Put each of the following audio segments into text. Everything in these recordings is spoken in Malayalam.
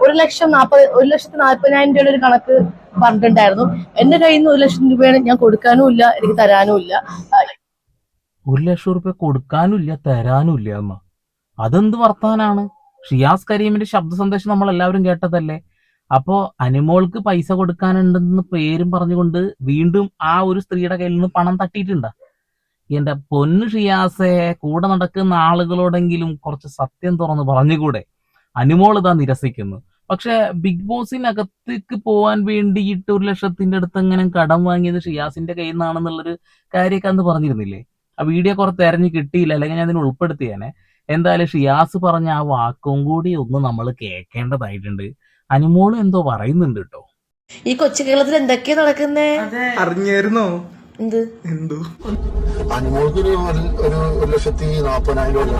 1,40,000 രൂപയുടെ ഒരു കണക്ക് പറഞ്ഞിട്ടുണ്ടായിരുന്നു. എന്റെ കയ്യിൽ നിന്ന് 1,00,000 രൂപയാണ് ഞാൻ കൊടുക്കാനും ഇല്ല, എനിക്ക് തരാനും ഇല്ല. 1,00,000 റുപ്യ കൊടുക്കാനും ഇല്ല തരാനും ഇല്ല അമ്മ. അതെന്ത് വർത്താനാണ്? ഷിയാസ് കരീമിന്റെ ശബ്ദ സന്ദേശം നമ്മൾ എല്ലാവരും കേട്ടതല്ലേ? അപ്പോ അനുമോൾക്ക് പൈസ കൊടുക്കാനുണ്ടെന്ന് പേരും പറഞ്ഞുകൊണ്ട് വീണ്ടും ആ ഒരു സ്ത്രീയുടെ കയ്യിൽ നിന്ന് പണം തട്ടിയിട്ടുണ്ടാ? എന്റെ പൊന്ന് ഷിയാസെ, കൂടെ നടക്കുന്ന ആളുകളോടെങ്കിലും കുറച്ച് സത്യം തുറന്ന് പറഞ്ഞുകൂടെ? അനുമോൾ ഇതാ നിരസിക്കുന്നു. പക്ഷെ ബിഗ് ബോസിനകത്തേക്ക് പോവാൻ വേണ്ടിയിട്ട് 1,00,000 അടുത്ത് എങ്ങനെ കടം വാങ്ങിയത് ഷിയാസിന്റെ കയ്യിൽ നിന്നാണെന്നുള്ളൊരു കാര്യമൊക്കെ അന്ന് പറഞ്ഞിരുന്നില്ലേ? ആ വീഡിയോ കുറച്ച് തെരഞ്ഞു കിട്ടിയില്ല, അല്ലെങ്കിൽ ഞാൻ അതിന് ഉൾപ്പെടുത്തിയേനെ. എന്തായാലും ഷിയാസ് പറഞ്ഞ ആ വാക്കും കൂടി ഒന്ന് നമ്മൾ കേൾക്കേണ്ടതായിട്ടുണ്ട്. അനുമോൾ എന്തോ പറയുന്നുണ്ട് കേട്ടോ. ഈ കൊച്ചു കേരളത്തിൽ എന്തൊക്കെയാ നടക്കുന്നേ അറിഞ്ഞായിരുന്നോ? എന്ത് എന്തോ അനുമോൾക്ക് ഒരു 1,40,000 രൂപ.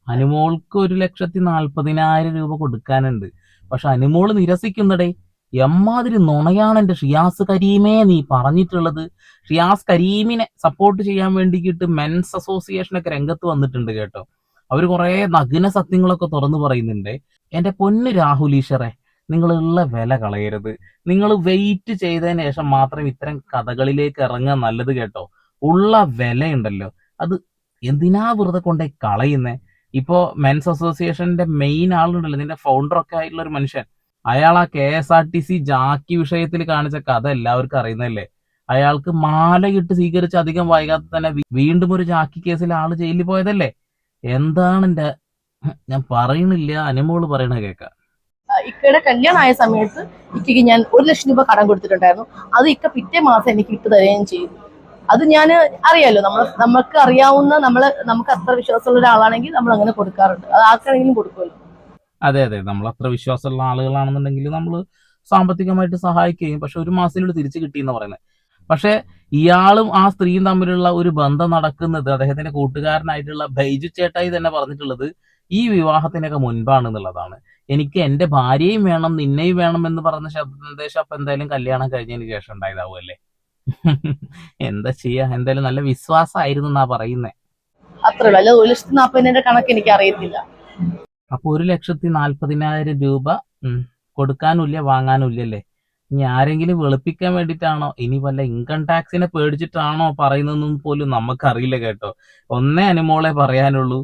അനുമോൾക്ക് 1,40,000 രൂപ കൊടുക്കാനുണ്ട്. പക്ഷെ അനുമോള് നിരസിക്കുന്നടേ. എമ്മാതിരി നുണയാണ് എന്റെ ഷിയാസ് കരീമേ നീ പറഞ്ഞിട്ടുള്ളത്. ഷിയാസ് കരീമിനെ സപ്പോർട്ട് ചെയ്യാൻ വേണ്ടിയിട്ട് മെൻസ് അസോസിയേഷനൊക്കെ രംഗത്ത് വന്നിട്ടുണ്ട് കേട്ടോ. അവർ കുറെ നഗ്ന സത്യങ്ങളൊക്കെ തുറന്നു പറയുന്നുണ്ട്. എന്റെ പൊന്ന് രാഹുൽ ഈശ്വറെ, നിങ്ങളുള്ള വില കളയരുത്. നിങ്ങൾ വെയിറ്റ് ചെയ്തതിന് ശേഷം മാത്രം ഇത്തരം കഥകളിലേക്ക് ഇറങ്ങാൻ നല്ലത് കേട്ടോ. ഉള്ള വിലയുണ്ടല്ലോ അത് എന്തിനാ വെറുതെ കൊണ്ടേ കളയുന്നേ? ഇപ്പോ മെൻസ് അസോസിയേഷന്റെ മെയിൻ ആളുണ്ടല്ലോ, ഇതിന്റെ ഫൗണ്ടറൊക്കെ ആയിട്ടുള്ള ഒരു മനുഷ്യൻ, അയാൾ ആ KSRTC ജാക്കി വിഷയത്തിൽ കാണിച്ച കഥ എല്ലാവർക്കും അറിയുന്നല്ലേ. അയാൾക്ക് മാലയിട്ട് സ്വീകരിച്ച് അധികം വൈകാതെ തന്നെ വീണ്ടും ഒരു ജാക്കി കേസിൽ ആള് ജയിലിൽ പോയതല്ലേ. എന്താണ് ഞാൻ പറയുന്നില്ല, അനുമോള് പറയണ കേൾക്കാം. ഇക്കയുടെ കല്യാണമായ സമയത്ത് ഇക്കയ്ക്ക് ഞാൻ 1,00,000 രൂപ കടം കൊടുത്തിട്ടുണ്ടായിരുന്നു. അത് ഇക്ക പിറ്റേ മാസം എനിക്ക് ഇട്ട് തരുകയും ചെയ്തു. അത് ഞാൻ അറിയാലോ, നമുക്ക് അറിയാവുന്ന നമുക്ക് അത്ര വിശ്വാസമുള്ള ഒരാളാണെങ്കിൽ നമ്മൾ അങ്ങനെ കൊടുക്കാറുണ്ട്. അത് ആർക്കാണെങ്കിലും കൊടുക്കുമല്ലോ. അതെ, നമ്മൾ അത്ര വിശ്വാസമുള്ള ആളുകളാണെന്നുണ്ടെങ്കിൽ നമ്മൾ സാമ്പത്തികമായിട്ട് സഹായിക്കുകയും, പക്ഷെ ഒരു മാസത്തിനുള്ളിൽ തിരിച്ചു കിട്ടിയെന്ന് പറയുന്നത്. പക്ഷെ ഇയാളും ആ സ്ത്രീയും തമ്മിലുള്ള ഒരു ബന്ധം നടക്കുന്നത് അദ്ദേഹത്തിന്റെ കൂട്ടുകാരനായിട്ടുള്ള ബൈജു ചേട്ടായി തന്നെ പറഞ്ഞിട്ടുള്ളത് ഈ വിവാഹത്തിനൊക്കെ മുൻപാണെന്നുള്ളതാണ്. എനിക്ക് എന്റെ ഭാര്യയും വേണം നിന്നെയും വേണം എന്ന് പറഞ്ഞ സന്ദേശം അപ്പൊ എന്തായാലും കല്യാണം കഴിഞ്ഞതിന് ശേഷം ഉണ്ടായതാവും അല്ലേ. എന്താ ചെയ്യാ, എന്തായാലും നല്ല വിശ്വാസമായിരുന്നു എന്നാ പറയുന്നേ. അത്രേ ഉള്ളൂ, അല്ല 1,40,000 കണക്ക് എനിക്ക് അറിയത്തില്ല. അപ്പൊ 1,40,000 രൂപ കൊടുക്കാനുമില്ല വാങ്ങാനുമില്ലല്ലേ. ഇനി ആരെങ്കിലും വെളുപ്പിക്കാൻ വേണ്ടിയിട്ടാണോ, ഇനി വല്ല ഇൻകം ടാക്സിനെ പേടിച്ചിട്ടാണോ പറയുന്നതെന്നും പോലും നമുക്കറിയില്ല കേട്ടോ. ഒന്നേ അനുമോളെ പറയാനുള്ളൂ,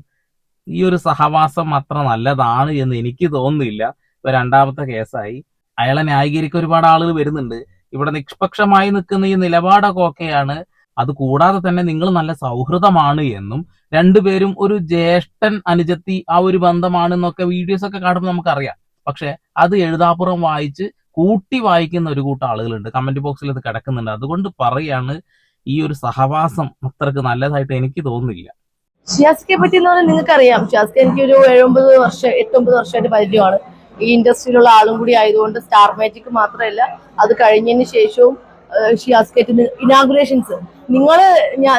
ഈ ഒരു സഹവാസം അത്ര നല്ലതാണ് എന്ന് എനിക്ക് തോന്നുന്നില്ല. ഇപ്പൊ രണ്ടാമത്തെ കേസായി. അയാളെ ന്യായീകരിക്കാൻ ഒരുപാട് ആളുകൾ വരുന്നുണ്ട്. ഇവിടെ നിഷ്പക്ഷമായി നിൽക്കുന്ന ഈ നിലപാടൊക്കെ ഓക്കെയാണ്. അത് കൂടാതെ തന്നെ നിങ്ങൾ നല്ല സൗഹൃദമാണ് എന്നും രണ്ടുപേരും ഒരു ജ്യേഷ്ഠൻ അനുജത്തി ആ ഒരു ബന്ധമാണെന്നൊക്കെ വീഡിയോസ് ഒക്കെ കാണുമ്പോൾ നമുക്കറിയാം. പക്ഷെ അത് എഴുതാപ്പുറം വായിച്ച് കൂട്ടി വായിക്കുന്ന ഒരു കൂട്ടം ആളുകളുണ്ട്. കമന്റ് ബോക്സിൽ അത് കിടക്കുന്നുണ്ട്. അതുകൊണ്ട് പറയാണ്, ഈ ഒരു സഹവാസം അത്രക്ക് നല്ലതായിട്ട് എനിക്ക് തോന്നുന്നില്ല. ഷിയാസ്കയെ പറ്റി എന്ന് പറഞ്ഞാൽ നിങ്ങൾക്ക് അറിയാം, ഷിയാസ്ക എനിക്ക് ഒരു 8-9 വർഷമായിട്ട് പരിചയമാണ്. ഈ ഇൻഡസ്ട്രിയിലുള്ള ആളും കൂടി ആയതുകൊണ്ട് സ്റ്റാർ മാജിക് മാത്രമല്ല, അത് കഴിഞ്ഞതിന് ശേഷവും ഷിയാസ്കേറ്റിന് ഇനാഗുറേഷൻസ്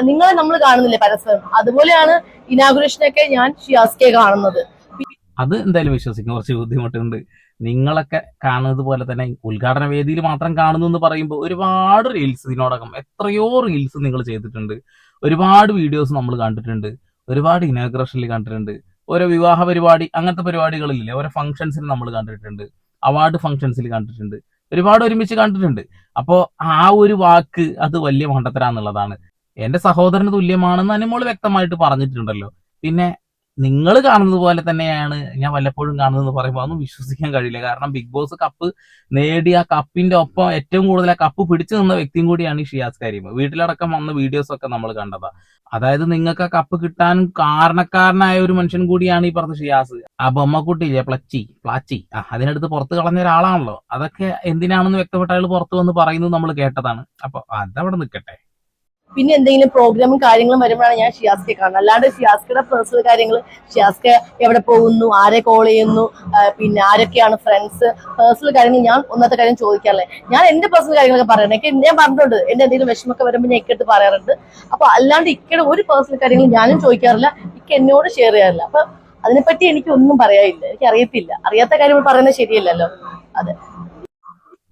നിങ്ങളെ നമ്മൾ കാണുന്നില്ലേ പരസ്പരം, അതുപോലെയാണ് ഇനാഗുറേഷനൊക്കെ ഞാൻ ഷിയാസ്കയെ കാണുന്നത്. അത് എന്തായാലും വിശ്വസിക്കാൻ കുറച്ച് ബുദ്ധിമുട്ടുണ്ട്. നിങ്ങളൊക്കെ കാണുന്നത് പോലെ തന്നെ ഉദ്ഘാടന വേദിയിൽ മാത്രം കാണുന്നു എന്ന് പറയുമ്പോൾ ഒരുപാട് റീൽസ്, ഇതിനോടകം എത്രയോ റീൽസ് നിങ്ങൾ ചെയ്തിട്ടുണ്ട്, ഒരുപാട് വീഡിയോസ് നമ്മൾ കണ്ടിട്ടുണ്ട്, ഒരുപാട് ഇനാഗ്രേഷനിൽ കണ്ടിട്ടുണ്ട്, ഓരോ വിവാഹ പരിപാടി അങ്ങനത്തെ പരിപാടികളില്ലേ, ഓരോ ഫംഗ്ഷൻസിൽ നമ്മൾ കണ്ടിട്ടുണ്ട്, അവാർഡ് ഫംഗ്ഷൻസിൽ കണ്ടിട്ടുണ്ട്, ഒരുപാട് ഒരുമിച്ച് കണ്ടിട്ടുണ്ട്. അപ്പോൾ ആ ഒരു വാക്ക് അത് വലിയ മണ്ടത്തരാന്നുള്ളതാണ്. എന്റെ സഹോദരന് തുല്യമാണെന്ന് അനുമോള് വ്യക്തമായിട്ട് പറഞ്ഞിട്ടുണ്ടല്ലോ. പിന്നെ നിങ്ങൾ കാണുന്നത് പോലെ തന്നെയാണ് ഞാൻ വല്ലപ്പോഴും കാണുന്നത് പറയുമ്പോൾ അതൊന്നും വിശ്വസിക്കാൻ കഴിയില്ല. കാരണം ബിഗ് ബോസ് കപ്പ് നേടിയ കപ്പിന്റെ ഒപ്പം ഏറ്റവും കൂടുതൽ ആ കപ്പ് പിടിച്ചു നിന്ന വ്യക്തിയും കൂടിയാണ് ഈ ഷിയാസ് കരീം. വീട്ടിലടക്കം വന്ന വീഡിയോസ് ഒക്കെ നമ്മൾ കണ്ടതാ. അതായത് നിങ്ങൾക്ക് ആ കപ്പ് കിട്ടാൻ കാരണക്കാരനായ ഒരു മനുഷ്യൻ കൂടിയാണ് ഈ പറഞ്ഞ ഷിയാസ്. ആ ബൊമ്മക്കുട്ടിയില്ലേ, പ്ലാച്ചി അതിനടുത്ത് പുറത്ത് കളഞ്ഞ ഒരാളാണല്ലോ. അതൊക്കെ എന്തിനാണെന്ന് വ്യക്തപ്പെട്ട അയാൾ പുറത്ത് വന്ന് പറയുന്നത് നമ്മൾ കേട്ടതാണ്. അപ്പൊ അതവിടെ നിൽക്കട്ടെ. പിന്നെ എന്തെങ്കിലും പ്രോഗ്രാമും കാര്യങ്ങളും വരുമ്പോഴാണ് ഞാൻ ഷിയാസ്കയെ കാണുന്നത്. അല്ലാണ്ട് ഷിയാസ്കയുടെ പേഴ്സണൽ കാര്യങ്ങൾ, ഷിയാസ്ക എവിടെ പോകുന്നു, ആരെ കോൾ ചെയ്യുന്നു, പിന്നെ ആരൊക്കെയാണ് ഫ്രണ്ട്സ്, പേഴ്സണൽ കാര്യങ്ങൾ ഞാൻ ഒന്നത്തെ കാര്യം ചോദിക്കാറില്ലേ. ഞാൻ എന്റെ പേഴ്സണൽ കാര്യങ്ങളൊക്കെ പറയണം. ഞാൻ പറഞ്ഞിട്ടുണ്ട്, എന്റെ എന്തെങ്കിലും വിഷമൊക്കെ വരുമ്പോൾ ഞാൻ ഇക്കെടുത്ത് പറയാറുണ്ട്. അപ്പൊ അല്ലാണ്ട് ഇക്കയുടെ ഒരു പേഴ്സണൽ കാര്യങ്ങൾ ഞാനും ചോദിക്കാറില്ല, ഇക്ക എന്നോട് ഷെയർ ചെയ്യാറില്ല. അപ്പൊ അതിനെപ്പറ്റി എനിക്ക് ഒന്നും പറയാനില്ല, എനിക്ക് അറിയത്തില്ല. അറിയാത്ത കാര്യങ്ങൾ പറയുന്നത് ശരിയല്ലല്ലോ.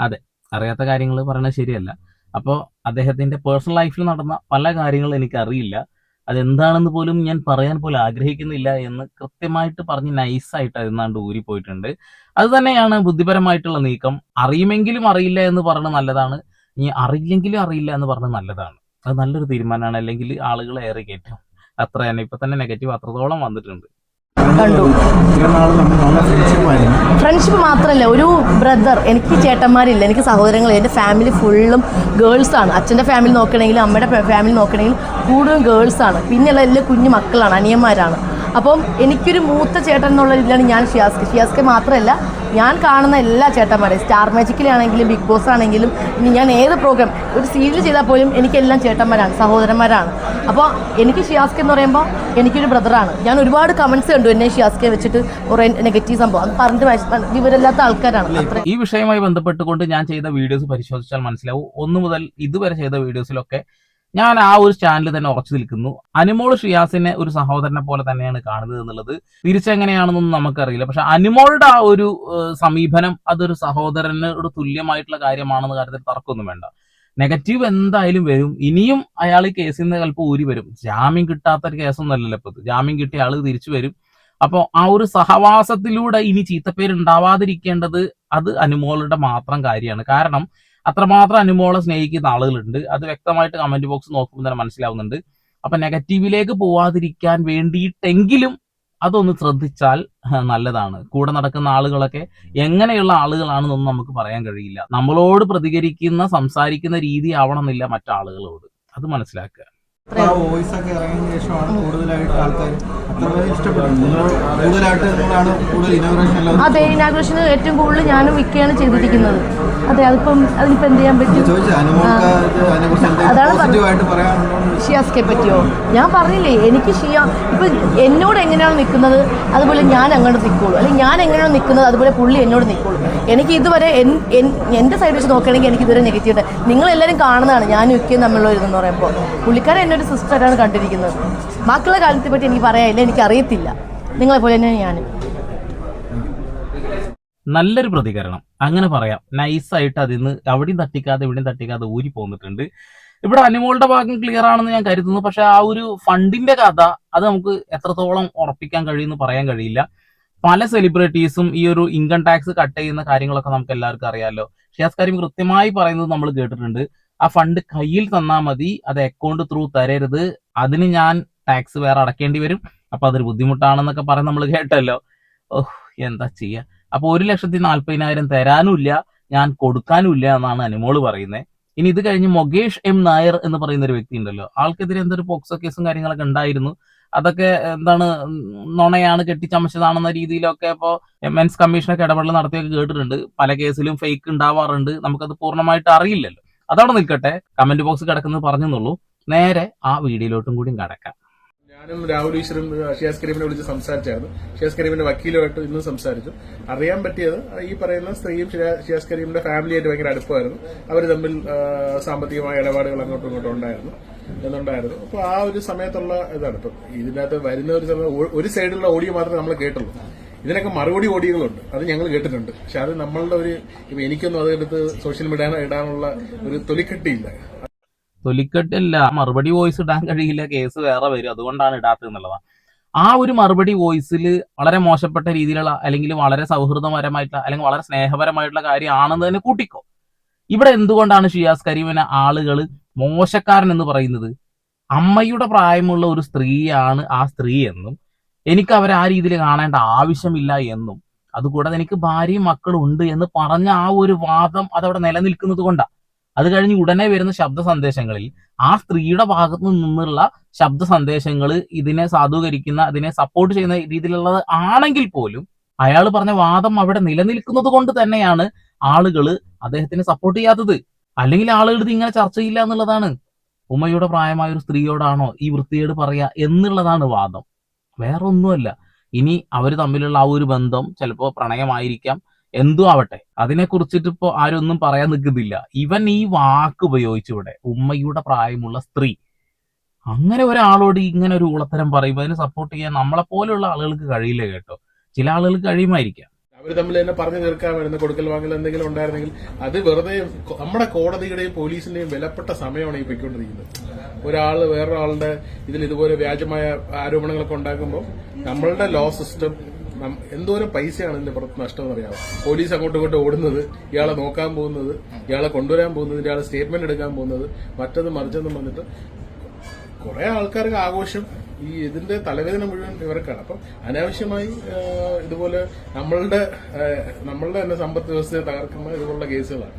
അതെ, അറിയാത്ത കാര്യങ്ങൾ പറയുന്നത് ശരിയല്ല. അപ്പോൾ അദ്ദേഹത്തിന്റെ പേഴ്സണൽ ലൈഫിൽ നടന്ന പല കാര്യങ്ങളും എനിക്ക് അറിയില്ല. അതെന്താണെന്ന് പോലും ഞാൻ പറയാൻ പോലും ആഗ്രഹിക്കുന്നില്ല എന്ന് കൃത്യമായിട്ട് പറഞ്ഞ് നൈസായിട്ട് അതിന്നാണ്ട് ഊരിപ്പോയിട്ടുണ്ട്. അത് തന്നെയാണ് ബുദ്ധിപരമായിട്ടുള്ള നീക്കം. അറിയുമെങ്കിലും അറിയില്ല എന്ന് പറഞ്ഞ് നല്ലതാണ്, ഇനി അറിയില്ലെങ്കിലും അറിയില്ല എന്ന് പറഞ്ഞ് നല്ലതാണ്. അത് നല്ലൊരു തീരുമാനമാണ്. അല്ലെങ്കിൽ ആളുകൾ ഏറെ കയറ്റും. അത്ര തന്നെ. ഇപ്പൊ തന്നെ നെഗറ്റീവ് അത്രത്തോളം വന്നിട്ടുണ്ട്. കണ്ടു. ഫ്രണ്ട്ഷിപ്പ് മാത്രമല്ല, ഒരു ബ്രദർ. എനിക്ക് ചേട്ടന്മാരില്ല, എനിക്ക് സഹോദരങ്ങൾ. എൻ്റെ ഫാമിലി ഫുള്ളും ഗേൾസാണ്. അച്ഛൻ്റെ ഫാമിലി നോക്കണമെങ്കിലും അമ്മയുടെ ഫാമിലി നോക്കണമെങ്കിലും കൂടുതലും ഗേൾസാണ്. പിന്നെയുള്ള എല്ലാ കുഞ്ഞു മക്കളാണ്, അനിയന്മാരാണ്. അപ്പം എനിക്കൊരു മൂത്ത ചേട്ടൻ എന്നുള്ള ഇതിലാണ് ഞാൻ ഷിയാസ്കെ മാത്രമല്ല ഞാൻ കാണുന്ന എല്ലാ ചേട്ടന്മാരെയും. സ്റ്റാർ മാജിക്കിലാണെങ്കിലും ബിഗ് ബോസ് ആണെങ്കിലും ഇനി ഞാൻ ഏത് പ്രോഗ്രാം ഒരു സീരിയൽ ചെയ്താൽ പോലും എനിക്കെല്ലാം ചേട്ടന്മാരാണ്, സഹോദരന്മാരാണ്. അപ്പോൾ എനിക്ക് ഷിയാസ്കെ എന്ന് പറയുമ്പോൾ എനിക്കൊരു ബ്രദറാണ്. ഞാൻ ഒരുപാട് കമൻസ് കണ്ടു എന്നെ ഷിയാസ്കെ വെച്ചിട്ട് കുറേ നെഗറ്റീവ് സംഭവം. അത് പറഞ്ഞിട്ട് വിവരമില്ലാത്ത ആൾക്കാരാണ്. ഈ വിഷയവുമായി ബന്ധപ്പെട്ടുകൊണ്ട് ഞാൻ ചെയ്ത വീഡിയോസ് പരിശോധിച്ചാൽ മനസ്സിലാവും. 1 മുതൽ ഇതുവരെ ചെയ്ത വീഡിയോസിലൊക്കെ ഞാൻ ആ ഒരു സ്റ്റാൻഡിൽ തന്നെ ഉറച്ചു നിൽക്കുന്നു. അനുമോൾ ഷിയാസിനെ ഒരു സഹോദരനെ പോലെ തന്നെയാണ് കാണുന്നത് എന്നുള്ളത് തിരിച്ചെങ്ങനെയാണെന്നൊന്നും നമുക്കറിയില്ല. പക്ഷെ അനുമോളുടെ ആ ഒരു സമീപനം അതൊരു സഹോദരനോട് തുല്യമായിട്ടുള്ള കാര്യമാണെന്ന കാര്യത്തിൽ തർക്കമൊന്നും വേണ്ട. നെഗറ്റീവ് എന്തായാലും വരും. ഇനിയും അയാൾ ഈ കേസിൽ നിന്ന് ചിലപ്പോൾ ഊരി വരും. ജാമ്യം കിട്ടാത്തൊരു കേസൊന്നും അല്ലല്ലോ ഇപ്പൊ. ജാമ്യം കിട്ടിയ ആള് തിരിച്ചു വരും. അപ്പോൾ ആ ഒരു സഹവാസത്തിലൂടെ ഇനി ചീത്തപ്പേര് ഉണ്ടാവാതിരിക്കേണ്ടത് അത് അനുമോളുടെ മാത്രം കാര്യമാണ്. കാരണം അത്രമാത്രം അനുമോളെ സ്നേഹിക്കുന്ന ആളുകളുണ്ട്. അത് വ്യക്തമായിട്ട് കമന്റ് ബോക്സ് നോക്കുമ്പോൾ തന്നെ മനസ്സിലാവുന്നുണ്ട്. അപ്പൊ നെഗറ്റീവിലേക്ക് പോവാതിരിക്കാൻ വേണ്ടിയിട്ടെങ്കിലും അതൊന്ന് ശ്രദ്ധിച്ചാൽ നല്ലതാണ്. കൂടെ നടക്കുന്ന ആളുകളൊക്കെ എങ്ങനെയുള്ള ആളുകളാണെന്നൊന്നും നമുക്ക് പറയാൻ കഴിയില്ല. നമ്മളോട് പ്രതികരിക്കുന്ന സംസാരിക്കുന്ന രീതി ആവണമെന്നില്ല മറ്റാളുകളോട്. അത് മനസ്സിലാക്കുക. വോയിസ് ഒക്കെ ഇറങ്ങിയ ശേഷമാണ് കൂടുതലായിട്ട് ആൾക്കാർ കൂടുതൽ ഇനോഗ്രേഷൻ. അതെ, ഇനാഗ്രേഷന് ഏറ്റവും കൂടുതൽ ഞാനും വിൽക്കുകയാണ് ചെയ്തിരിക്കുന്നത്. അതെ, അതിപ്പം എന്ത് ചെയ്യാൻ പറ്റും? അതാണ് ഷിയാസ്കെ പറ്റിയോ? ഞാൻ പറഞ്ഞില്ലേ, എനിക്ക് ഇപ്പൊ എന്നോട് എങ്ങനെയാണ് നിൽക്കുന്നത് അതുപോലെ ഞാൻ അങ്ങോട്ട് നിൽക്കുള്ളൂ, അല്ലെങ്കിൽ ഞാൻ എങ്ങനെയാണ് നിൽക്കുന്നത് അതുപോലെ പുള്ളി എന്നോട് നിൽക്കുള്ളൂ. എനിക്ക് ഇതുവരെ എൻ്റെ സൈഡ് വെച്ച് നോക്കുകയാണെങ്കിൽ എനിക്ക് ഇതുവരെ നെഗറ്റീവ്. നിങ്ങളെല്ലാവരും കാണുന്നതാണ് ഞാൻ വിൽക്കുകയും തമ്മിലുള്ള ഇതെന്ന് പറയുമ്പോൾ. പുള്ളിക്കാരൻ എന്നൊരു സിസ്റ്ററാണ് കണ്ടിരിക്കുന്നത്. ബാക്കിയുള്ള കാലത്തെ പറ്റി എനിക്ക് പറയാനില്ല, എനിക്കറിയത്തില്ല. നിങ്ങളെപ്പോലെ തന്നെ ഞാൻ. നല്ലൊരു പ്രതികരണം, അങ്ങനെ പറയാം. നൈസായിട്ട് അതിന്ന് അവിടെയും തട്ടിക്കാതെ ഇവിടെയും തട്ടിക്കാതെ ഊരി പോന്നിട്ടുണ്ട്. ഇവിടെ അനുമോളുടെ ഭാഗം ക്ലിയർ ആണെന്ന് ഞാൻ കരുതുന്നു. പക്ഷെ ആ ഒരു ഫണ്ടിന്റെ കഥ അത് നമുക്ക് എത്രത്തോളം ഉറപ്പിക്കാൻ കഴിയുമെന്ന് പറയാൻ കഴിയില്ല. പല സെലിബ്രിറ്റീസും ഈ ഒരു ഇൻകം ടാക്സ് കട്ട് ചെയ്യുന്ന കാര്യങ്ങളൊക്കെ നമുക്ക് എല്ലാവർക്കും അറിയാമല്ലോ. ഷിയാസ് കരീം കൃത്യമായി പറയുന്നത് നമ്മൾ കേട്ടിട്ടുണ്ട്. ആ ഫണ്ട് കയ്യിൽ തന്നാൽ മതി, അത് അക്കൗണ്ട് ത്രൂ തരരുത്, അതിന് ഞാൻ ടാക്സ് വേറെ അടക്കേണ്ടി വരും, അപ്പൊ അതൊരു ബുദ്ധിമുട്ടാണെന്നൊക്കെ പറഞ്ഞ് നമ്മൾ കേട്ടല്ലോ. ഓഹ്, എന്താ ചെയ്യാ. അപ്പൊ 1,40,000 തരാനുമില്ല, ഞാൻ കൊടുക്കാനുമില്ല എന്നാണ് അനുമോള് പറയുന്നത്. ഇനി ഇത് കഴിഞ്ഞ് മൊഗേഷ് എം നായർ എന്ന് പറയുന്ന ഒരു വ്യക്തി ഉണ്ടല്ലോ, ആൾക്കെതിരെ എന്തൊരു പോക്സോ കേസും കാര്യങ്ങളൊക്കെ ഉണ്ടായിരുന്നു. അതൊക്കെ എന്താണ് നുണയാണ്, കെട്ടിച്ചമച്ചതാണെന്ന രീതിയിലൊക്കെ ഇപ്പോൾ മെൻസ് കമ്മീഷനൊക്കെ ഇടപെടൽ നടത്തിയൊക്കെ കേട്ടിട്ടുണ്ട്. പല കേസിലും ഫേക്ക് ഉണ്ടാവാറുണ്ട്, നമുക്കത് പൂർണ്ണമായിട്ട് അറിയില്ലല്ലോ. അതവിടെ നിൽക്കട്ടെ, കമന്റ് ബോക്സ് കിടക്കുന്നത് പറഞ്ഞെന്നുള്ളൂ. നേരെ ആ വീഡിയോയിലോട്ടും കൂടി കടക്കാം. ഞാനും രാഹുൽ ഈശ്വരും ഷിയാസ് കരീമിനെ വിളിച്ച് സംസാരിച്ചായിരുന്നു. ഷിയാസ് കരീമിന്റെ വക്കീലുമായിട്ട് ഇന്നും സംസാരിച്ചു. അറിയാൻ പറ്റിയത് ഈ പറയുന്ന സ്ത്രീയും ഷിയാസ് കരീമിന്റെ ഫാമിലിയായിട്ട് ഭയങ്കര അടുപ്പമായിരുന്നു. അവർ തമ്മിൽ സാമ്പത്തികമായ ഇടപാടുകൾ അങ്ങോട്ടും ഇങ്ങോട്ടും ഉണ്ടായിരുന്നു. അപ്പൊ ആ ഒരു സമയത്തുള്ള ഇതാണ്. ഇപ്പം ഇതിനകത്ത് വരുന്ന ഒരു സമയം ഒരു സൈഡിലുള്ള ഓഡിയോ മാത്രമേ നമ്മൾ കേട്ടുള്ളൂ. ഇതിനൊക്കെ മറുപടി ഓഡിയോകളുണ്ട്, അത് ഞങ്ങൾ കേട്ടിട്ടുണ്ട്. പക്ഷെ അത് നമ്മളുടെ ഇപ്പൊ എനിക്കൊന്നും അതെടുത്ത് സോഷ്യൽ മീഡിയ ഇടാനുള്ള ഒരു തൊലിക്കെട്ടിയില്ല. തൊലിക്കെട്ടില്ല, മറുപടി വോയിസ് ഇടാൻ കഴിയില്ല, കേസ് വേറെ വരും, അതുകൊണ്ടാണ് ഇടാത്തത് എന്നുള്ളതാണ്. ആ ഒരു മറുപടി വോയിസിൽ വളരെ മോശപ്പെട്ട രീതിയിലുള്ള അല്ലെങ്കിൽ വളരെ സൗഹൃദപരമായിട്ടുള്ള അല്ലെങ്കിൽ വളരെ സ്നേഹപരമായിട്ടുള്ള കാര്യമാണെന്ന് തന്നെ കൂട്ടിക്കോ. ഇവിടെ എന്തുകൊണ്ടാണ് ഷിയാസ് കരീമിനെ ആളുകൾ മോശക്കാരൻ എന്ന് പറയുന്നത്? അമ്മയുടെ പ്രായമുള്ള ഒരു സ്ത്രീയാണ് ആ സ്ത്രീ എന്നും എനിക്ക് അവരെ ആ രീതിയിൽ കാണേണ്ട ആവശ്യമില്ല എന്നും അതുകൂടാതെ എനിക്ക് ഭാര്യയും മക്കളും ഉണ്ട് എന്ന് പറഞ്ഞ ആ ഒരു വാദം അതവിടെ നിലനിൽക്കുന്നത് കൊണ്ടാണ്. അത് കഴിഞ്ഞ് ഉടനെ വരുന്ന ശബ്ദ സന്ദേശങ്ങളിൽ ആ സ്ത്രീയുടെ ഭാഗത്തു നിന്നുള്ള ശബ്ദ സന്ദേശങ്ങൾ ഇതിനെ സാധൂകരിക്കുന്ന, ഇതിനെ സപ്പോർട്ട് ചെയ്യുന്ന രീതിയിലുള്ളത് ആണെങ്കിൽ പോലും അയാൾ പറഞ്ഞ വാദം അവിടെ നിലനിൽക്കുന്നത് കൊണ്ട് തന്നെയാണ് ആളുകൾ അദ്ദേഹത്തിനെ സപ്പോർട്ട് ചെയ്യാത്തത്. അല്ലെങ്കിൽ ആളുകൾ ഇത് ഇങ്ങനെ ചർച്ച ചെയ്യില്ല എന്നുള്ളതാണ്. ഉമ്മയുടെ പ്രായമായ ഒരു സ്ത്രീയോടാണോ ഈ വൃത്തികേട് പറയാ എന്നുള്ളതാണ് വാദം, വേറെ ഒന്നുമല്ല. ഇനി അവർ തമ്മിലുള്ള ആ ഒരു ബന്ധം ചിലപ്പോൾ പ്രണയമായിരിക്കാം, എന്തു ആവട്ടെ, അതിനെ കുറിച്ചിട്ട് ഇപ്പോ ആരും ഒന്നും പറയാൻ നിൽക്കുന്നില്ല. ഇവൻ ഈ വാക്ക് ഉപയോഗിച്ചിവിടെ ഉമ്മയുടെ പ്രായമുള്ള സ്ത്രീ, അങ്ങനെ ഒരാളോട് ഇങ്ങനെ ഒരു ഊളത്തരം പറയുമ്പോൾ അതിന് സപ്പോർട്ട് ചെയ്യാൻ നമ്മളെ പോലെയുള്ള ആളുകൾക്ക് കഴിയില്ല കേട്ടോ. ചില ആളുകൾക്ക് കഴിയുമായിരിക്കാം. അവർ തമ്മിൽ തന്നെ പറഞ്ഞു തീർക്കാമായിരുന്നു. കൊടുക്കൽ വാങ്ങൽ എന്തെങ്കിലും ഉണ്ടായിരുന്നെങ്കിൽ അത് വെറുതെ നമ്മുടെ കോടതിയുടെയും പോലീസിന്റെയും വിലപ്പെട്ട സമയമാണ് ഈ പൊയ്ക്കൊണ്ടിരിക്കുന്നത്. ഒരാള് വേറൊരാളുടെ ഇതിൽ ഇതുപോലെ വ്യാജമായ ആരോപണങ്ങളൊക്കെ ഉണ്ടാക്കുമ്പോൾ നമ്മളുടെ ലോ സിസ്റ്റം എന്തോരം പൈസയാണ് ഇതിന്റെ പുറത്ത് നഷ്ടം എന്നറിയാമോ? പോലീസ് അങ്ങോട്ടും ഇങ്ങോട്ടും ഓടുന്നത്, ഇയാളെ നോക്കാൻ പോകുന്നത്, ഇയാളെ കൊണ്ടുവരാൻ പോകുന്നത്, ഇയാളെ സ്റ്റേറ്റ്മെന്റ് എടുക്കാൻ പോകുന്നത്, മറ്റതും മറിച്ചെന്നും വന്നിട്ട് കുറെ ആൾക്കാർക്ക് ആഘോഷം. ഈ ഇതിന്റെ തലവേദന മുഴുവൻ ഇവർക്കാണ്. അപ്പം അനാവശ്യമായി ഇതുപോലെ നമ്മളുടെ തന്നെ സമ്പദ് വ്യവസ്ഥയെ തകർക്കുന്ന ഇതുപോലുള്ള കേസുകളാണ്.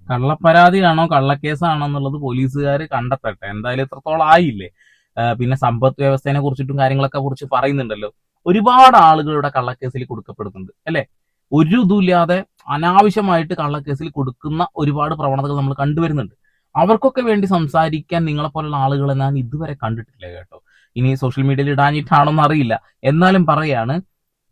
കള്ളപ്പരാതിയാണോ കള്ളക്കേസാണോ എന്നുള്ളത് പോലീസുകാർ കണ്ടെത്തട്ടെ. എന്തായാലും ഇത്രത്തോളം ആയില്ലേ. പിന്നെ സമ്പദ് വ്യവസ്ഥയെ കുറിച്ചിട്ടും കാര്യങ്ങളൊക്കെ കുറിച്ച് പറയുന്നുണ്ടല്ലോ. ഒരുപാട് ആളുകളുടെ കള്ളക്കേസിൽ കൊടുക്കപ്പെടുന്നുണ്ട് അല്ലെ. ഒരു ഇതുമില്ലാതെ അനാവശ്യമായിട്ട് കള്ളക്കേസിൽ കൊടുക്കുന്ന ഒരുപാട് പ്രവണതകൾ നമ്മൾ കണ്ടുവരുന്നുണ്ട്. അവർക്കൊക്കെ വേണ്ടി സംസാരിക്കാൻ നിങ്ങളെപ്പോലുള്ള ആളുകളെ ഞാൻ ഇതുവരെ കണ്ടിട്ടില്ല കേട്ടോ. ഇനി സോഷ്യൽ മീഡിയയിൽ ഇടാഞ്ഞിട്ടാണോന്ന് അറിയില്ല. എന്നാലും പറയാണ്,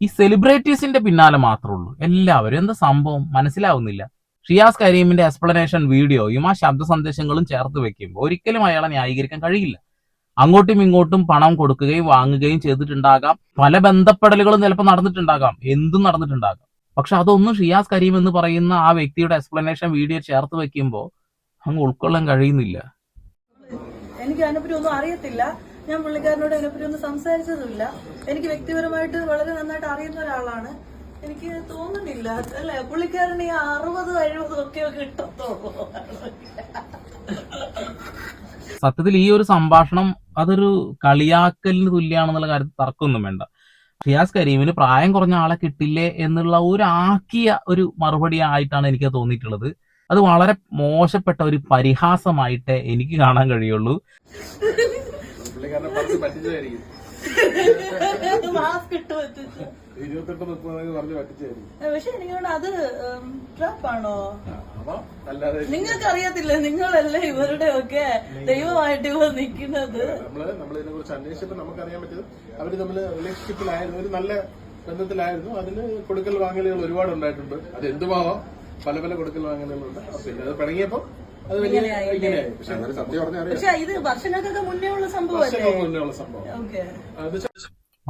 ഈ സെലിബ്രിറ്റീസിന്റെ പിന്നാലെ മാത്രമേ ഉള്ളൂ എല്ലാവരും. എന്താ സംഭവം മനസ്സിലാവുന്നില്ല. ഷിയാസ് കരീമിന്റെ എക്സ്പ്ലനേഷൻ വീഡിയോയും ആ ശബ്ദ സന്ദേശങ്ങളും ചേർത്ത് വെക്കുമ്പോൾ ഒരിക്കലും അയാളെ ന്യായീകരിക്കാൻ കഴിയില്ല. അങ്ങോട്ടും ഇങ്ങോട്ടും പണം കൊടുക്കുകയും വാങ്ങുകയും ചെയ്തിട്ടുണ്ടാകാം. പല ബന്ധപ്പെടലുകളും ചിലപ്പോൾ നടന്നിട്ടുണ്ടാകാം. എന്തും നടന്നിട്ടുണ്ടാകാം. പക്ഷെ അതൊന്നും ഷിയാസ് കരീം എന്ന് പറയുന്ന ആ വ്യക്തിയുടെ എക്സ്പ്ലനേഷൻ വീഡിയോ ചേർത്ത് വെക്കുമ്പോൾ അങ്ങ് ഉൾക്കൊള്ളാൻ കഴിയുന്നില്ല. എനിക്ക് അതിനെപ്പറ്റി ഒന്നും അറിയത്തില്ല. ഞാൻ പുള്ളിക്കാരനോട് അതിനെപ്പറ്റി ഒന്നും സംസാരിച്ചതുമില്ല. എനിക്ക് വ്യക്തിപരമായിട്ട് വളരെ നന്നായിട്ട് അറിയുന്ന ഒരാളാണ്. എനിക്ക് തോന്നുന്നില്ല അല്ലെ പുള്ളിക്കാരന് ഈ 60-70 ഒക്കെ കിട്ടത്തുള്ളൂ. സത്യത്തിൽ ഈ ഒരു സംഭാഷണം അതൊരു കളിയാക്കലിന് തുല്യാണെന്നുള്ള കാര്യത്തിൽ തർക്കമൊന്നും വേണ്ട. ഷിയാസ് കരീമിന് പ്രായം കുറഞ്ഞ ആളെ കിട്ടില്ലേ എന്നുള്ള ഒരു ആക്കിയ ഒരു മറുപടി ആയിട്ടാണ് എനിക്ക് തോന്നിയിട്ടുള്ളത്. അത് വളരെ മോശപ്പെട്ട ഒരു പരിഹാസമായിട്ടേ എനിക്ക് കാണാൻ കഴിയുള്ളൂ. മാസ്ക് ഇട്ട് വെച്ചിട്ട് 28-30 പറഞ്ഞ് പറ്റിച്ചായിരിക്കും. പക്ഷെ എനിക്കോട് അത് ട്രാപ്പാണോ? നിങ്ങൾക്ക് അറിയത്തില്ലേ? നിങ്ങളല്ലേ ഇവരുടെ ഒക്കെ ദൈവമായിട്ട് ഇവർ നിൽക്കുന്നത്. നമ്മളിതിനെ കുറിച്ച് അന്വേഷിച്ചപ്പോൾ നമുക്കറിയാൻ പറ്റിയത് അവര് തമ്മിൽ റിലേഷൻഷിപ്പിലായിരുന്നു, ഒരു നല്ല ബന്ധത്തിലായിരുന്നു. അതിന് കൊടുക്കൽ വാങ്ങലുകൾ ഒരുപാട് ഉണ്ടായിട്ടുണ്ട്. അത് എന്തുമാവാം, പല പല കൊടുക്കൽ വാങ്ങലുകളുണ്ട്. പിന്നെ അത് പിണങ്ങിയപ്പോ അത് വലിയ ഇങ്ങനെയായി. പക്ഷെ ഇത് വർഷങ്ങൾക്കൊക്കെ മുന്നേ ഉള്ള സംഭവമല്ലേ? മുന്നേ ഉള്ള സംഭവം. അത്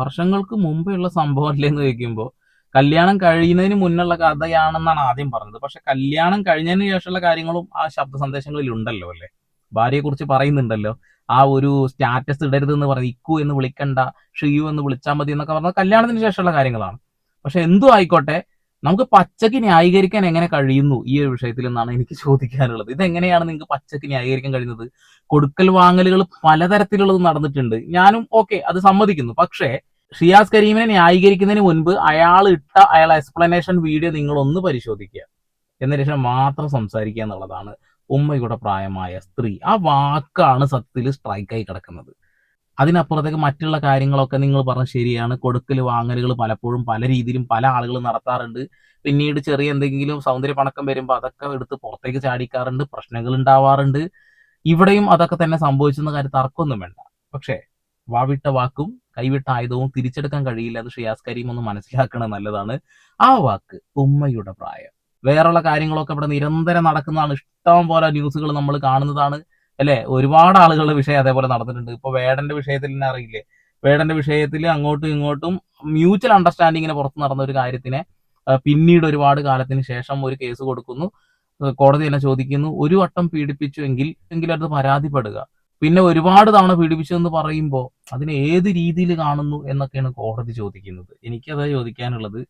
വർഷങ്ങൾക്ക് മുമ്പേ ഉള്ള സംഭവം അല്ലേന്ന് ചോദിക്കുമ്പോൾ കല്യാണം കഴിയുന്നതിന് മുന്നുള്ള കഥയാണെന്നാണ് ആദ്യം പറഞ്ഞത്. പക്ഷെ കല്യാണം കഴിഞ്ഞതിന് ശേഷമുള്ള കാര്യങ്ങളും ആ ശബ്ദ സന്ദേശങ്ങളിൽ ഉണ്ടല്ലോ അല്ലെ. ഭാര്യയെ കുറിച്ച് പറയുന്നുണ്ടല്ലോ, ആ ഒരു സ്റ്റാറ്റസ് ഇടരുത് എന്ന് പറഞ്ഞ് ഇക്കു എന്ന് വിളിക്കണ്ട, ഷിയു എന്ന് വിളിച്ചാൽ മതി എന്നൊക്കെ പറഞ്ഞത് കല്യാണത്തിന് ശേഷമുള്ള കാര്യങ്ങളാണ്. പക്ഷെ എന്തും ആയിക്കോട്ടെ, നമുക്ക് പച്ചക്ക് ന്യായീകരിക്കാൻ എങ്ങനെ കഴിയുന്നു ഈ ഒരു വിഷയത്തിൽ എന്നാണ് എനിക്ക് ചോദിക്കാനുള്ളത്. ഇതെങ്ങനെയാണ് നിങ്ങൾക്ക് പച്ചക്ക് ന്യായീകരിക്കാൻ കഴിയുന്നത്? കൊടുക്കൽ വാങ്ങലുകൾ പലതരത്തിലുള്ളത് നടന്നിട്ടുണ്ട്. ഞാനും ഓക്കെ, അത് സമ്മതിക്കുന്നു. പക്ഷേ ഷിയാസ് കരീമിനെ ന്യായീകരിക്കുന്നതിന് മുൻപ് അയാളെ എക്സ്പ്ലനേഷൻ വീഡിയോ നിങ്ങൾ ഒന്ന് പരിശോധിക്കുക, എന്നതിന് ശേഷം മാത്രം സംസാരിക്കുക എന്നുള്ളതാണ്. ഉമ്മയുടെ പ്രായമായ സ്ത്രീ, ആ വാക്കാണ് സത്യത്തിൽ സ്ട്രൈക്കായി കിടക്കുന്നത്. അതിനപ്പുറത്തേക്ക് മറ്റുള്ള കാര്യങ്ങളൊക്കെ നിങ്ങൾ പറഞ്ഞ ശരിയാണ്. കൊടുക്കൽ വാങ്ങലുകൾ പലപ്പോഴും പല രീതിയിലും പല ആളുകളും നടത്താറുണ്ട്. പിന്നീട് ചെറിയ എന്തെങ്കിലും സൗന്ദര്യ പണക്കം വരുമ്പോൾ അതൊക്കെ എടുത്ത് പുറത്തേക്ക് ചാടിക്കാറുണ്ട്, പ്രശ്നങ്ങൾ ഉണ്ടാവാറുണ്ട്. ഇവിടെയും അതൊക്കെ തന്നെ സംഭവിച്ചെന്ന കാര്യം തർക്കമൊന്നും വേണ്ട. പക്ഷേ വാവിട്ട വാക്കും കൈവിട്ട ആയുധവും തിരിച്ചെടുക്കാൻ കഴിയില്ല എന്ന് ഷിയാസ് കരീം ഒന്ന് മനസ്സിലാക്കണത് നല്ലതാണ്. ആ വാക്ക് ഉമ്മയുടെ പ്രായം. വേറെയുള്ള കാര്യങ്ങളൊക്കെ ഇവിടെ നിരന്തരം നടക്കുന്നതാണ്. ഇഷ്ടം പോലെ ന്യൂസുകൾ നമ്മൾ കാണുന്നതാണ് അല്ലെ. ഒരുപാട് ആളുകളുടെ വിഷയം അതേപോലെ നടന്നിട്ടുണ്ട്. ഇപ്പൊ വേടന്റെ വിഷയത്തിൽ തന്നെ അറിയില്ലേ, വേടന്റെ വിഷയത്തിൽ അങ്ങോട്ടും ഇങ്ങോട്ടും മ്യൂച്വൽ അണ്ടർസ്റ്റാൻഡിങ്ങിന് പുറത്ത് നടന്ന ഒരു കാര്യത്തിനെ പിന്നീട് ഒരുപാട് കാലത്തിന് ശേഷം ഒരു കേസ് കൊടുക്കുന്നു. കോടതി തന്നെ ചോദിക്കുന്നു, ഒരു വട്ടം പീഡിപ്പിച്ചു എങ്കിലും അത് പരാതിപ്പെടുക, പിന്നെ ഒരുപാട് തവണ പീഡിപ്പിച്ചു എന്ന് പറയുമ്പോൾ അതിനെ ഏത് രീതിയിൽ കാണുന്നു എന്നൊക്കെയാണ് കോടതി ചോദിക്കുന്നത്. എനിക്കത് ചോദിക്കാനുള്ളത്,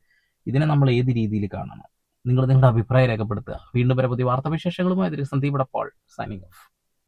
ഇതിനെ നമ്മൾ ഏത് രീതിയിൽ കാണണം? നിങ്ങളുടെ അഭിപ്രായം രേഖപ്പെടുത്തുക. വീണ്ടും പുതിയ വാർത്താവിശേഷങ്ങളുമായി സന്ദീപ് ഇടപ്പാൾ സൈനിങ് ഓഫ്.